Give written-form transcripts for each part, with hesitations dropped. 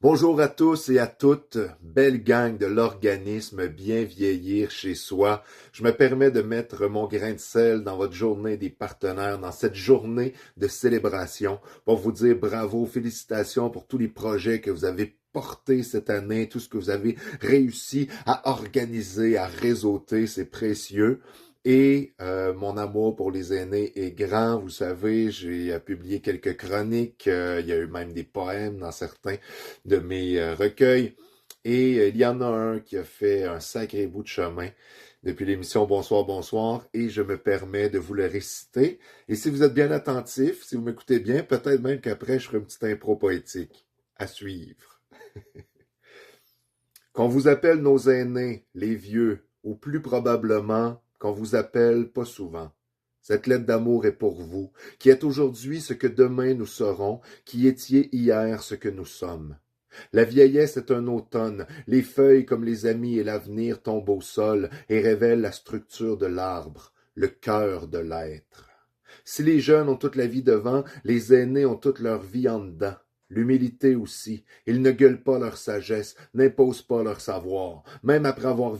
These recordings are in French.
Bonjour à tous et à toutes, belle gang de l'organisme Bien vieillir chez soi. Je me permets de mettre mon grain de sel dans votre journée des partenaires, dans cette journée de célébration, pour vous dire bravo, félicitations pour tous les projets que vous avez portés cette année, tout ce que vous avez réussi à organiser, à réseauter, c'est précieux. Et mon amour pour les aînés est grand, vous savez, j'ai publié quelques chroniques, il y a eu même des poèmes dans certains de mes recueils. Et il y en a un qui a fait un sacré bout de chemin depuis l'émission Bonsoir, bonsoir, et je me permets de vous le réciter. Et si vous êtes bien attentif, si vous m'écoutez bien, peut-être même qu'après, je ferai une petite impro poétique. À suivre. Qu'on vous appelle nos aînés, les vieux, ou plus probablement qu'on vous appelle pas souvent. Cette lettre d'amour est pour vous, qui êtes aujourd'hui ce que demain nous serons, qui étiez hier ce que nous sommes. La vieillesse est un automne, les feuilles comme les amis et l'avenir tombent au sol et révèlent la structure de l'arbre, le cœur de l'être. Si les jeunes ont toute la vie devant, les aînés ont toute leur vie en dedans. L'humilité aussi. Ils ne gueulent pas leur sagesse, n'imposent pas leur savoir. Même après avoir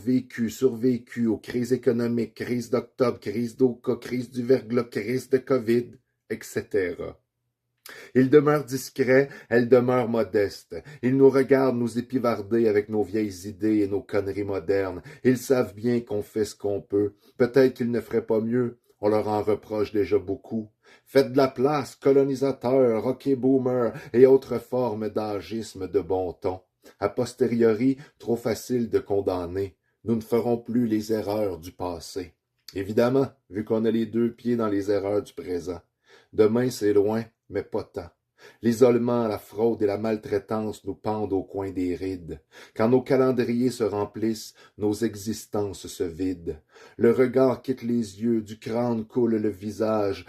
survécu aux crises économiques, crise d'octobre, crise d'Oka, crise du verglas, crise de COVID, etc. Ils demeurent discrets, elles demeurent modestes. Ils nous regardent nous épivarder avec nos vieilles idées et nos conneries modernes. Ils savent bien qu'on fait ce qu'on peut. Peut-être qu'ils ne feraient pas mieux. On leur en reproche déjà beaucoup. Faites de la place, colonisateurs, hockey boomers et autres formes d'agisme de bon ton. A posteriori, trop facile de condamner. Nous ne ferons plus les erreurs du passé. Évidemment, vu qu'on a les deux pieds dans les erreurs du présent. Demain, c'est loin, mais pas tant. L'isolement, la fraude et la maltraitance nous pendent au coin des rides. Quand nos calendriers se remplissent, nos existences se vident. Le regard quitte les yeux, du crâne coule le visage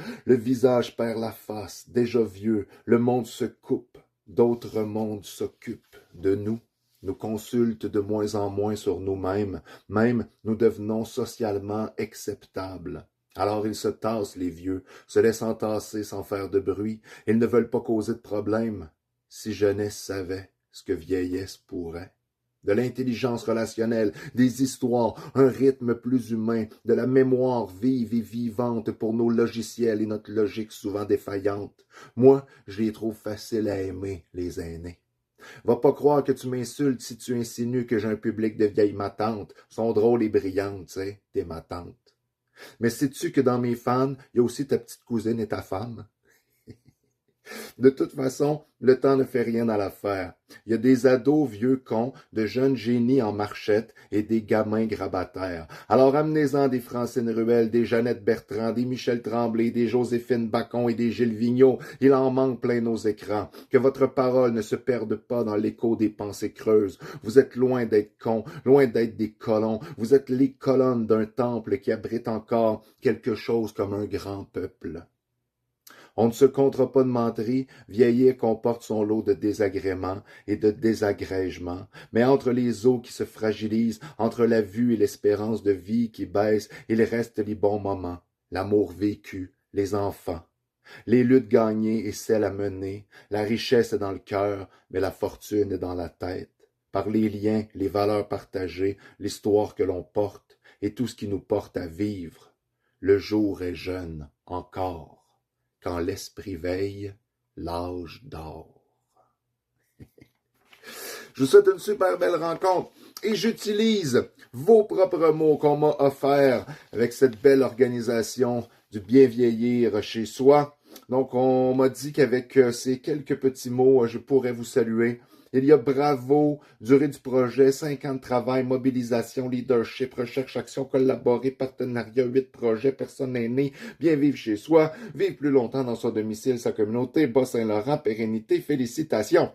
perd la face, déjà vieux, le monde se coupe, d'autres mondes s'occupent de nous. Nous consultent de moins en moins sur nous-mêmes, même nous devenons socialement acceptables. Alors ils se tassent, les vieux, se laissant tasser sans faire de bruit. Ils ne veulent pas causer de problème. Si jeunesse savait ce que vieillesse pourrait. De l'intelligence relationnelle, des histoires, un rythme plus humain, de la mémoire vive et vivante pour nos logiciels et notre logique souvent défaillante. Moi, je les trouve faciles à aimer, les aînés. Va pas croire que tu m'insultes si tu insinues que j'ai un public de vieilles matantes. Sont drôles et brillantes, tu sais, tes matantes. Mais sais-tu que dans mes fans, il y a aussi ta petite cousine et ta femme? De toute façon, le temps ne fait rien à l'affaire. Il y a des ados vieux cons, de jeunes génies en marchette et des gamins grabataires. Alors amenez-en des Francine Ruel, des Jeannette Bertrand, des Michel Tremblay, des Joséphine Bacon et des Gilles Vigneault. Il en manque plein nos écrans. Que votre parole ne se perde pas dans l'écho des pensées creuses. Vous êtes loin d'être cons, loin d'être des colons. Vous êtes les colonnes d'un temple qui abrite encore quelque chose comme un grand peuple. On ne se comptera pas de menterie, vieillir comporte son lot de désagréments et de désagrègements, mais entre les os qui se fragilisent, entre la vue et l'espérance de vie qui baisse, il reste les bons moments, l'amour vécu, les enfants, les luttes gagnées et celles à mener, la richesse est dans le cœur, mais la fortune est dans la tête, par les liens, les valeurs partagées, l'histoire que l'on porte et tout ce qui nous porte à vivre. Le jour est jeune, encore. Quand l'esprit veille, l'âge dort. Je vous souhaite une super belle rencontre et j'utilise vos propres mots qu'on m'a offerts avec cette belle organisation du bien vieillir chez soi. Donc, on m'a dit qu'avec ces quelques petits mots, je pourrais vous saluer. Il y a bravo, durée du projet, 5 ans de travail, mobilisation, leadership, recherche, action, collaborer, partenariat, 8 projets, personnes aînées, bien vivre chez soi, vivre plus longtemps dans son domicile, sa communauté, Bas-Saint-Laurent, pérennité, félicitations.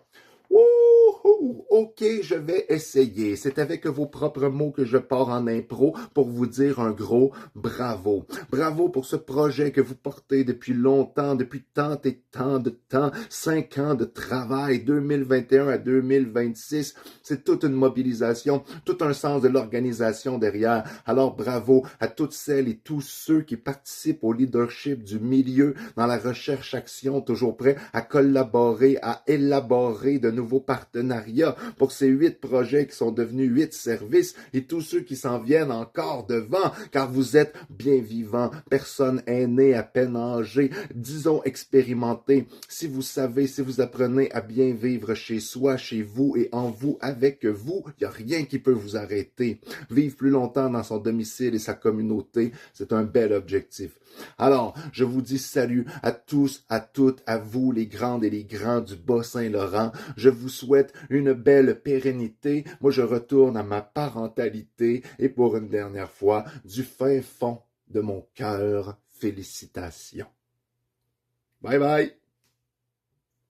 Wouhou! OK, je vais essayer. C'est avec vos propres mots que je pars en impro pour vous dire un gros bravo. Bravo pour ce projet que vous portez depuis longtemps, depuis tant et tant de temps. 5 ans de travail, 2021 à 2026. C'est toute une mobilisation, tout un sens de l'organisation derrière. Alors bravo à toutes celles et tous ceux qui participent au leadership du milieu dans la recherche-action, toujours prêts à collaborer, à élaborer de nouveaux partenariats partenariat, pour ces 8 projets qui sont devenus 8 services et tous ceux qui s'en viennent encore devant, car vous êtes bien vivants, personnes aînées, à peine âgées, disons expérimentées. Si vous savez, si vous apprenez à bien vivre chez soi, chez vous et en vous, avec vous, il n'y a rien qui peut vous arrêter. Vivre plus longtemps dans son domicile et sa communauté, c'est un bel objectif. Alors, je vous dis salut à tous, à toutes, à vous, les grandes et les grands du Bas-Saint-Laurent. Je vous souhaite une belle pérennité. Moi, je retourne à ma parentalité et pour une dernière fois, du fin fond de mon cœur, félicitations. Bye bye!